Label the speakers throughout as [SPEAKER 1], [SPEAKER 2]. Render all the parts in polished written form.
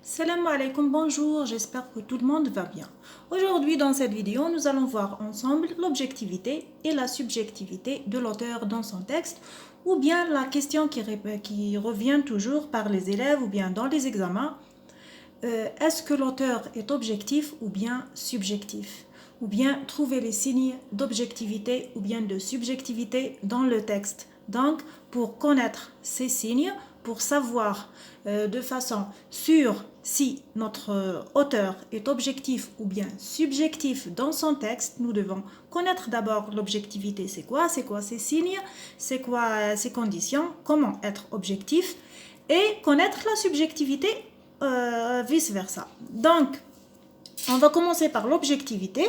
[SPEAKER 1] Salam alaikum, bonjour, j'espère que tout le monde va bien. Aujourd'hui, dans cette vidéo, nous allons voir ensemble l'objectivité et la subjectivité de l'auteur dans son texte, ou bien la question qui revient toujours par les élèves ou bien dans les examens. Est-ce que l'auteur est objectif ou bien subjectif? Ou bien trouver les signes d'objectivité ou bien de subjectivité dans le texte. Donc, pour connaître ces signes, pour savoir de façon sûre si notre auteur est objectif ou bien subjectif dans son texte, nous devons connaître d'abord l'objectivité. C'est quoi ces signes? C'est quoi ces conditions? Comment être objectif? Et connaître la subjectivité vice-versa. Donc, on va commencer par l'objectivité.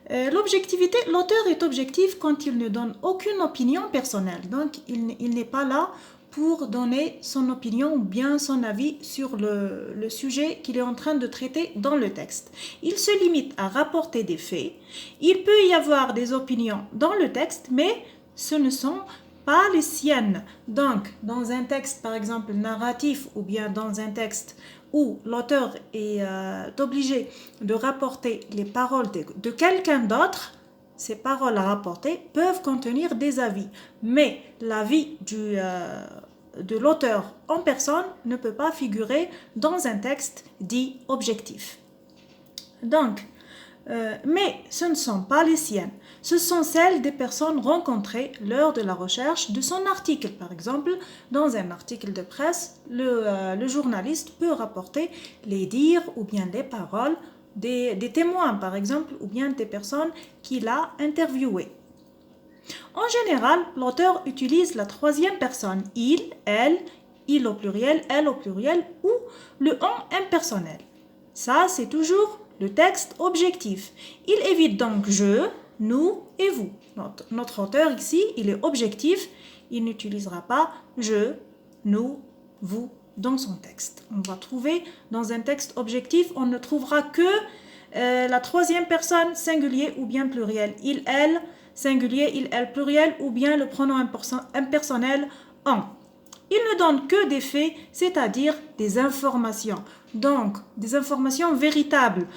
[SPEAKER 1] L'objectivité, l'auteur est objectif quand il ne donne aucune opinion personnelle. Donc, il n'est pas là pour donner son opinion ou bien son avis sur le sujet qu'il est en train de traiter dans le texte. Il se limite à rapporter des faits. Il peut y avoir des opinions dans le texte, mais ce ne sont pas les siennes. Donc, dans un texte, par exemple, narratif ou bien dans un texte où l'auteur est obligé de rapporter les paroles de quelqu'un d'autre, ces paroles à rapporter peuvent contenir des avis. Mais l'avis de l'auteur en personne ne peut pas figurer dans un texte dit objectif. Donc, mais ce ne sont pas les siennes. Ce sont celles des personnes rencontrées lors de la recherche de son article. Par exemple, dans un article de presse, le journaliste peut rapporter les dires ou bien les paroles des témoins, par exemple, ou bien des personnes qu'il a interviewées. En général, l'auteur utilise la troisième personne, il, elle, il au pluriel, elle au pluriel ou le on impersonnel. Ça, c'est toujours le texte objectif. Il évite donc je, nous et vous. Notre auteur ici, il est objectif. Il n'utilisera pas je, nous, vous dans son texte. On va trouver dans un texte objectif, on ne trouvera que la troisième personne singulier ou bien pluriel. Il, elle, singulier, il, elle, pluriel ou bien le pronom impersonnel on. Il ne donne que des faits, c'est-à-dire des informations. Donc, des informations véritables,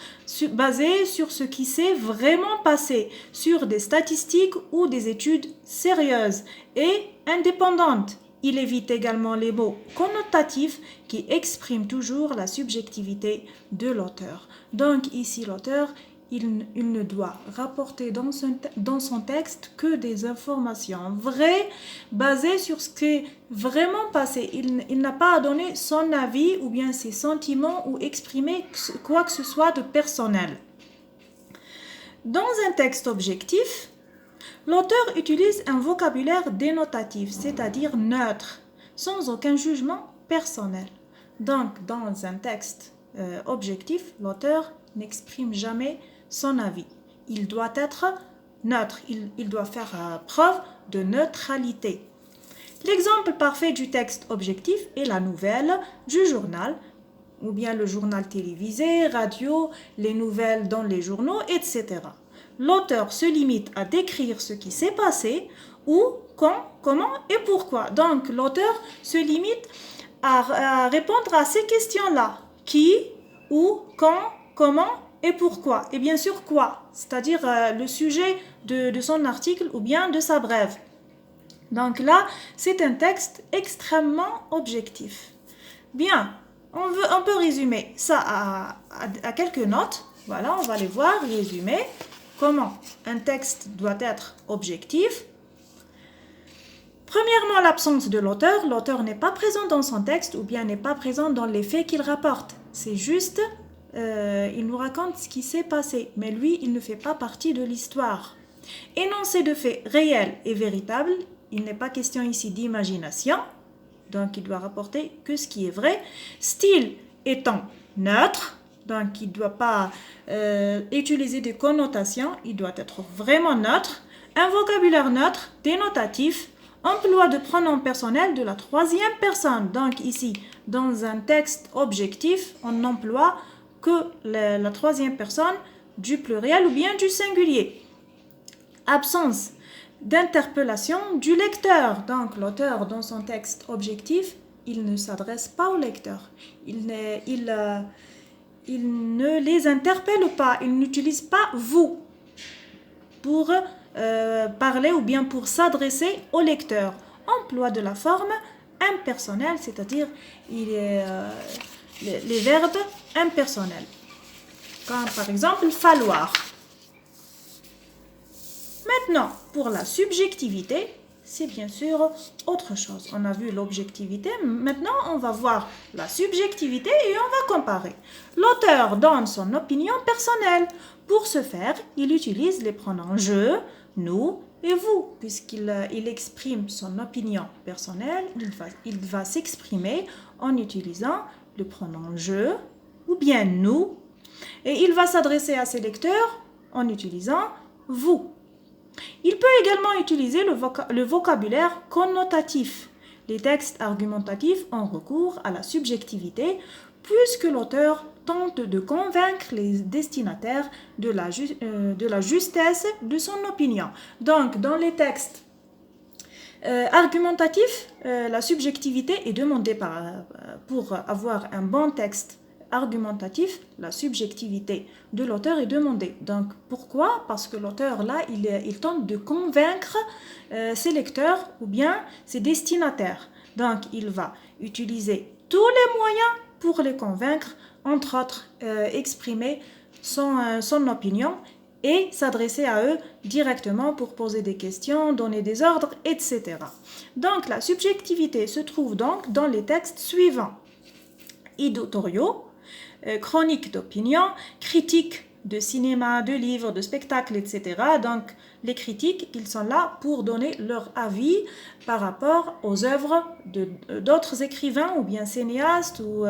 [SPEAKER 1] basées sur ce qui s'est vraiment passé, sur des statistiques ou des études sérieuses et indépendantes. Il évite également les mots connotatifs qui expriment toujours la subjectivité de l'auteur. Donc, ici, l'auteur, il ne doit rapporter dans son texte que des informations vraies, basées sur ce qui est vraiment passé. Il n'a pas à donner son avis ou bien ses sentiments ou exprimer quoi que ce soit de personnel. Dans un texte objectif, l'auteur utilise un vocabulaire dénotatif, c'est-à-dire neutre, sans aucun jugement personnel. Donc, dans un texte objectif, l'auteur n'exprime jamais son avis. Il doit être neutre, il doit faire preuve de neutralité. L'exemple parfait du texte objectif est la nouvelle du journal, ou bien le journal télévisé, radio, les nouvelles dans les journaux, etc. L'auteur se limite à décrire ce qui s'est passé, où, quand, comment et pourquoi. Donc, l'auteur se limite à répondre à ces questions-là. Qui, où, quand, comment et pourquoi. Et bien sûr quoi, c'est-à-dire le sujet de son article ou bien de sa brève. Donc là, c'est un texte extrêmement objectif. Bien, on peut résumer ça à quelques notes. Voilà, on va les voir, résumer. Comment un texte doit être objectif. Premièrement, l'absence de l'auteur. L'auteur n'est pas présent dans son texte ou bien n'est pas présent dans les faits qu'il rapporte. C'est juste, il nous raconte ce qui s'est passé, mais lui, il ne fait pas partie de l'histoire. Énoncé de faits réels et véritables, il n'est pas question ici d'imagination, donc il doit rapporter que ce qui est vrai. Style étant neutre, donc il ne doit pas utiliser des connotations, il doit être vraiment neutre. Un vocabulaire neutre, dénotatif, emploi de pronom personnel de la troisième personne. Donc ici, dans un texte objectif, on emploie que la troisième personne du pluriel ou bien du singulier. Absence d'interpellation du lecteur. Donc l'auteur, dans son texte objectif, il ne s'adresse pas au lecteur. Il ne les interpelle pas. Il n'utilise pas vous pour parler ou bien pour s'adresser au lecteur. Emploie de la forme impersonnelle, c'est-à-dire les verbes impersonnels. Comme par exemple falloir. Maintenant, pour la subjectivité, c'est bien sûr autre chose. On a vu l'objectivité, maintenant on va voir la subjectivité et on va comparer. L'auteur donne son opinion personnelle. Pour ce faire, il utilise les pronoms je, nous et vous. Puisqu'il exprime son opinion personnelle, il va s'exprimer en utilisant le pronom je ou bien nous. Et il va s'adresser à ses lecteurs en utilisant vous. Il peut également utiliser le vocabulaire connotatif. Les textes argumentatifs ont recours à la subjectivité puisque l'auteur tente de convaincre les destinataires de la justesse de son opinion. Donc, dans les textes argumentatifs, la subjectivité est demandée pour avoir un bon texte argumentatif, la subjectivité de l'auteur est demandée. Donc, pourquoi? Parce que l'auteur, là, il tente de convaincre ses lecteurs ou bien ses destinataires. Donc, il va utiliser tous les moyens pour les convaincre, entre autres, exprimer son opinion et s'adresser à eux directement pour poser des questions, donner des ordres, etc. Donc, la subjectivité se trouve donc dans les textes suivants. Éditoriaux, chroniques d'opinion, critiques de cinéma, de livres, de spectacles, etc. Donc, les critiques, ils sont là pour donner leur avis par rapport aux œuvres d'autres écrivains ou bien cinéastes ou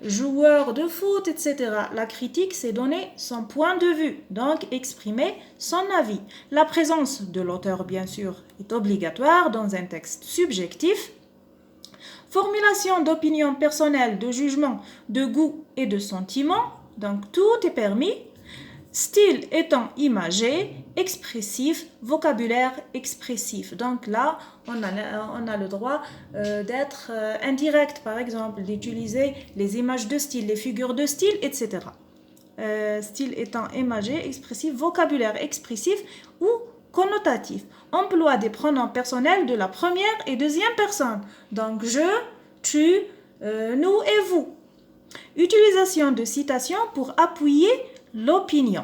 [SPEAKER 1] joueurs de foot, etc. La critique, c'est donner son point de vue, donc exprimer son avis. La présence de l'auteur, bien sûr, est obligatoire dans un texte subjectif. Formulation d'opinion personnelle, de jugement, de goût et de sentiment. Donc, tout est permis. Style étant imagé, expressif, vocabulaire expressif. Donc là, on a le droit d'être indirect, par exemple, d'utiliser les images de style, les figures de style, etc. Style étant imagé, expressif, vocabulaire expressif ou connotatif. Emploi des pronoms personnels de la première et deuxième personne. Donc, je, tu, nous et vous. Utilisation de citations pour appuyer l'opinion.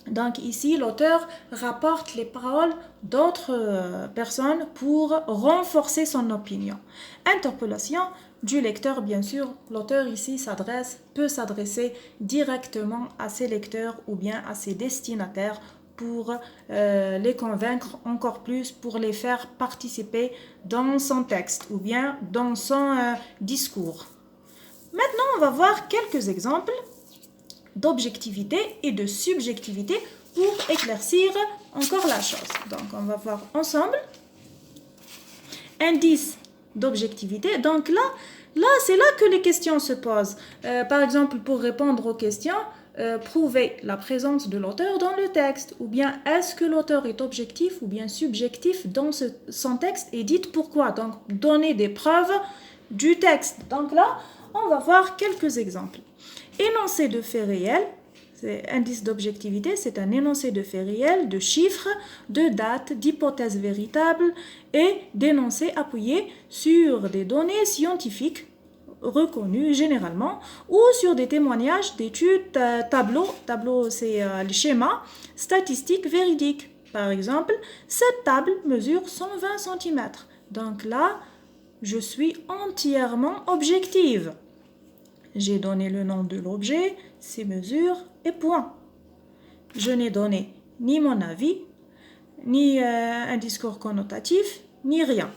[SPEAKER 1] Donc, ici, l'auteur rapporte les paroles d'autres personnes pour renforcer son opinion. Interpellation du lecteur, bien sûr. L'auteur ici peut s'adresser directement à ses lecteurs ou bien à ses destinataires pour les convaincre encore plus, pour les faire participer dans son texte ou bien dans son discours. Maintenant, on va voir quelques exemples d'objectivité et de subjectivité pour éclaircir encore la chose. Donc, on va voir ensemble. Indice d'objectivité. Donc là c'est là que les questions se posent. Par exemple, pour répondre aux questions, prouver la présence de l'auteur dans le texte, ou bien est-ce que l'auteur est objectif ou bien subjectif dans son texte et dites pourquoi. Donc, donner des preuves du texte. Donc là, on va voir quelques exemples. Énoncé de faits réels, c'est indice d'objectivité, c'est un énoncé de faits réels, de chiffres, de dates, d'hypothèses véritables et d'énoncés appuyés sur des données scientifiques reconnues généralement ou sur des témoignages d'études, tableaux c'est le schéma, statistiques véridiques. Par exemple, cette table mesure 120 cm. Donc là, je suis entièrement objective. J'ai donné le nom de l'objet, ses mesures et point. Je n'ai donné ni mon avis, ni un discours connotatif, ni rien.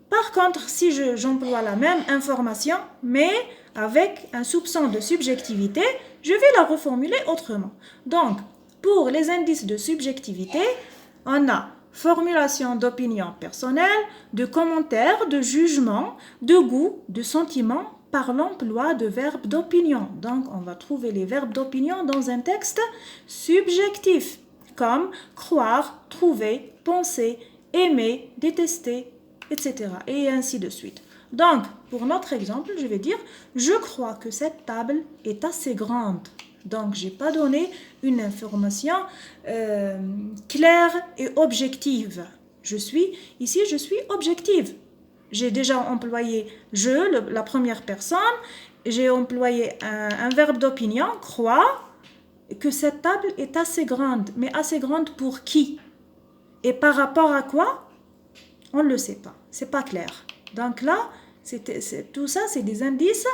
[SPEAKER 1] Par contre, si j'emploie la même information, mais avec un soupçon de subjectivité, je vais la reformuler autrement. Donc, pour les indices de subjectivité, on a formulation d'opinion personnelle, de commentaires, de jugement, de goût, de sentiment, par l'emploi de verbes d'opinion. Donc, on va trouver les verbes d'opinion dans un texte subjectif, comme croire, trouver, penser, aimer, détester, etc. Et ainsi de suite. Donc, pour notre exemple, je vais dire « Je crois que cette table est assez grande ». Donc, je n'ai pas donné une information claire et objective. Ici, je suis objective. J'ai déjà employé « je », la première personne. J'ai employé un verbe d'opinion, « croire », que cette table est assez grande. Mais assez grande pour qui? Et par rapport à quoi? On ne le sait pas. C'est pas clair. Donc là, tout ça, c'est des indices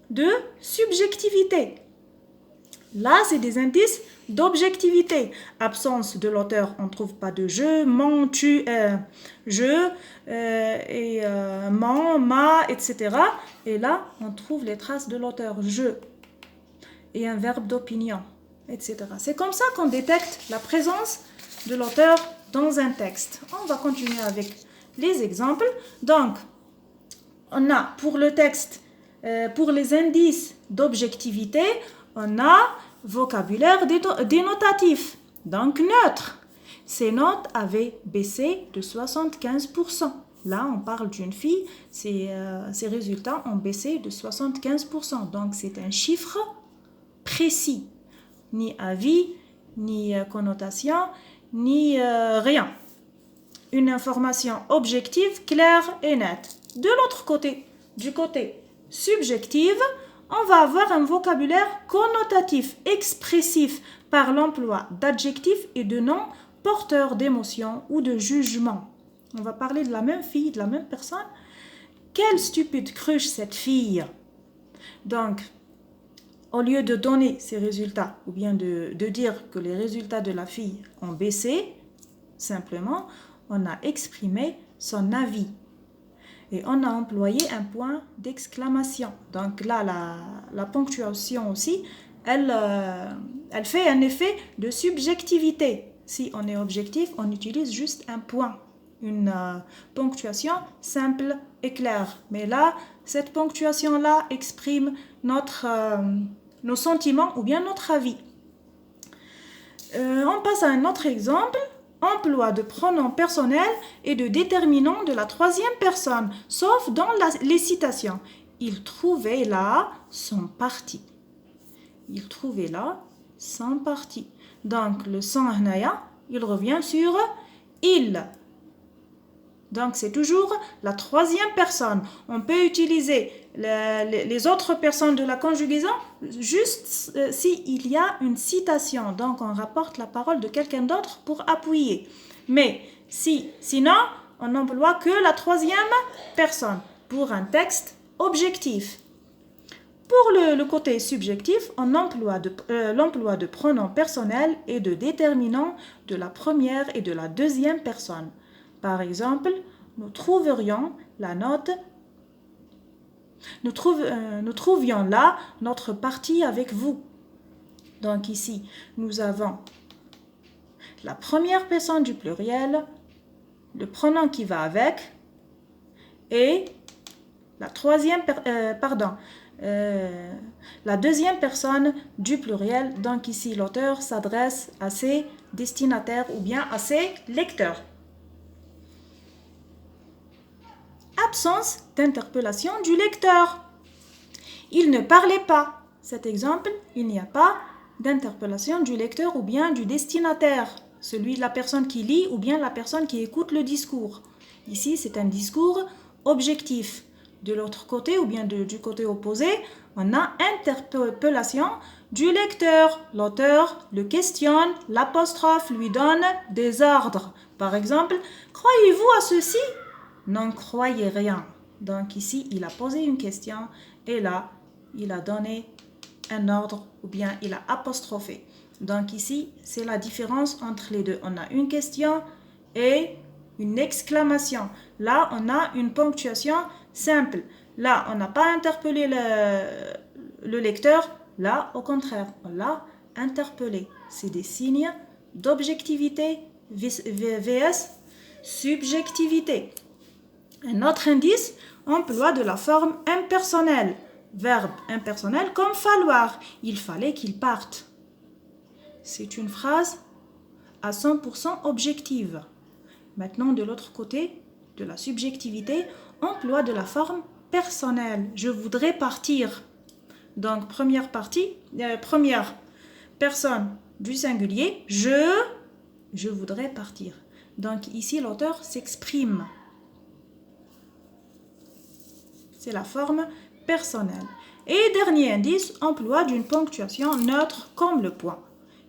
[SPEAKER 1] de subjectivité. Là, c'est des indices d'objectivité. Absence de l'auteur, on ne trouve pas de je, mon, tu, je, mon, ma, etc. Et là, on trouve les traces de l'auteur, je, et un verbe d'opinion, etc. C'est comme ça qu'on détecte la présence de l'auteur dans un texte. On va continuer avec les exemples. Donc, on a pour le texte, pour les indices d'objectivité, on a vocabulaire dénotatif, donc neutre. Ses notes avaient baissé de 75%. Là, on parle d'une fille, ses résultats ont baissé de 75%. Donc, c'est un chiffre précis. Ni avis, ni connotation, ni rien. Une information objective, claire et nette. De l'autre côté, du côté subjectif, on va avoir un vocabulaire connotatif, expressif par l'emploi d'adjectifs et de noms porteurs d'émotions ou de jugements. On va parler de la même fille, de la même personne. Quelle stupide cruche cette fille! Donc, au lieu de donner ces résultats ou bien de dire que les résultats de la fille ont baissé, simplement, on a exprimé son avis. Et on a employé un point d'exclamation. Donc là, la ponctuation aussi, elle fait un effet de subjectivité. Si on est objectif, on utilise juste un point. Une ponctuation simple et claire. Mais là, cette ponctuation-là exprime nos sentiments ou bien notre avis. On passe à un autre exemple. Emploi de pronoms personnels et de déterminants de la troisième personne, sauf dans les citations. Il trouvait là son parti. Il trouvait là son parti. Donc, le son hnaya, il revient sur il. Donc, c'est toujours la troisième personne. On peut utiliser les autres personnes de la conjugaison juste s'il y a une citation. Donc, on rapporte la parole de quelqu'un d'autre pour appuyer. Mais sinon, on n'emploie que la troisième personne pour un texte objectif. Pour le côté subjectif, on emploie l'emploi de pronoms personnels et de déterminants de la première et de la deuxième personne. Par exemple, nous trouverions la note, nous trouvions là notre partie avec vous. Donc ici, nous avons la première personne du pluriel, le pronom qui va avec, et la deuxième personne du pluriel. Donc ici, l'auteur s'adresse à ses destinataires ou bien à ses lecteurs. Absence d'interpellation du lecteur. Il ne parlait pas. Cet exemple, il n'y a pas d'interpellation du lecteur ou bien du destinataire, celui de la personne qui lit ou bien la personne qui écoute le discours. Ici, c'est un discours objectif. De l'autre côté ou bien du côté opposé, on a interpellation du lecteur. L'auteur le questionne, l'apostrophe lui donne des ordres. Par exemple, croyez-vous à ceci? N'en croyez rien. Donc ici, il a posé une question et là, il a donné un ordre ou bien il a apostrophé. Donc ici, c'est la différence entre les deux. On a une question et une exclamation. Là, on a une ponctuation simple. Là, on n'a pas interpellé le lecteur. Là, au contraire, on l'a interpellé. C'est des signes d'objectivité vs subjectivité. Un autre indice, emploi de la forme impersonnelle. Verbe impersonnel comme falloir. Il fallait qu'il parte. C'est une phrase à 100% objective. Maintenant, de l'autre côté, de la subjectivité, emploi de la forme personnelle. Je voudrais partir. Donc, première personne du singulier, je voudrais partir. Donc, ici, l'auteur s'exprime. C'est la forme personnelle. Et dernier indice, emploi d'une ponctuation neutre comme le point.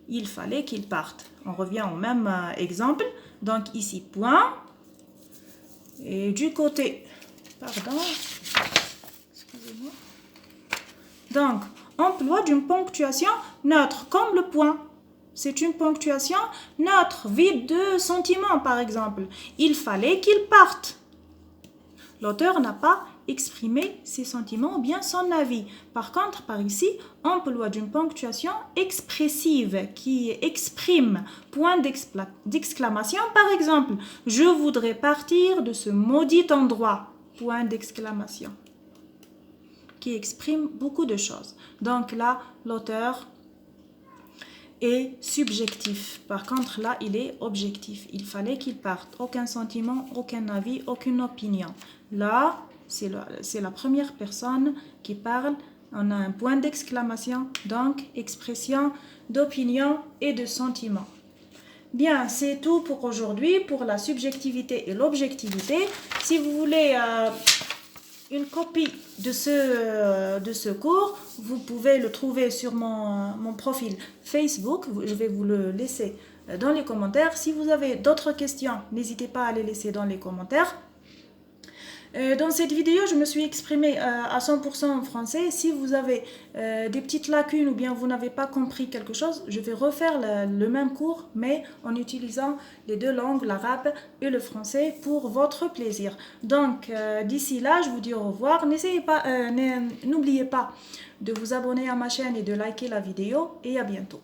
[SPEAKER 1] Il fallait qu'il parte. On revient au même exemple. Donc, ici, point. Et du côté, pardon, excusez-moi. Donc, emploi d'une ponctuation neutre, comme le point. C'est une ponctuation neutre, vide de sentiments, par exemple. Il fallait qu'il parte. L'auteur n'a pas exprimé ses sentiments ou bien son avis. Par contre, par ici, emploi d'une ponctuation expressive qui exprime, point d'exclamation, par exemple. Je voudrais partir de ce maudit endroit, point d'exclamation, qui exprime beaucoup de choses. Donc là, l'auteur est subjectif. Par contre, là, il est objectif. Il fallait qu'il parte. Aucun sentiment, aucun avis, aucune opinion. Là, c'est la première personne qui parle. On a un point d'exclamation, donc expression d'opinion et de sentiment. Bien, c'est tout pour aujourd'hui, pour la subjectivité et l'objectivité. Si vous voulez une copie de ce cours, vous pouvez le trouver sur mon profil Facebook. Je vais vous le laisser dans les commentaires. Si vous avez d'autres questions, n'hésitez pas à les laisser dans les commentaires. Dans cette vidéo, je me suis exprimée à 100% en français. Si vous avez des petites lacunes ou bien vous n'avez pas compris quelque chose, je vais refaire le même cours, mais en utilisant les deux langues, l'arabe et le français, pour votre plaisir. Donc, d'ici là, je vous dis au revoir. N'oubliez pas de vous abonner à ma chaîne et de liker la vidéo. Et à bientôt.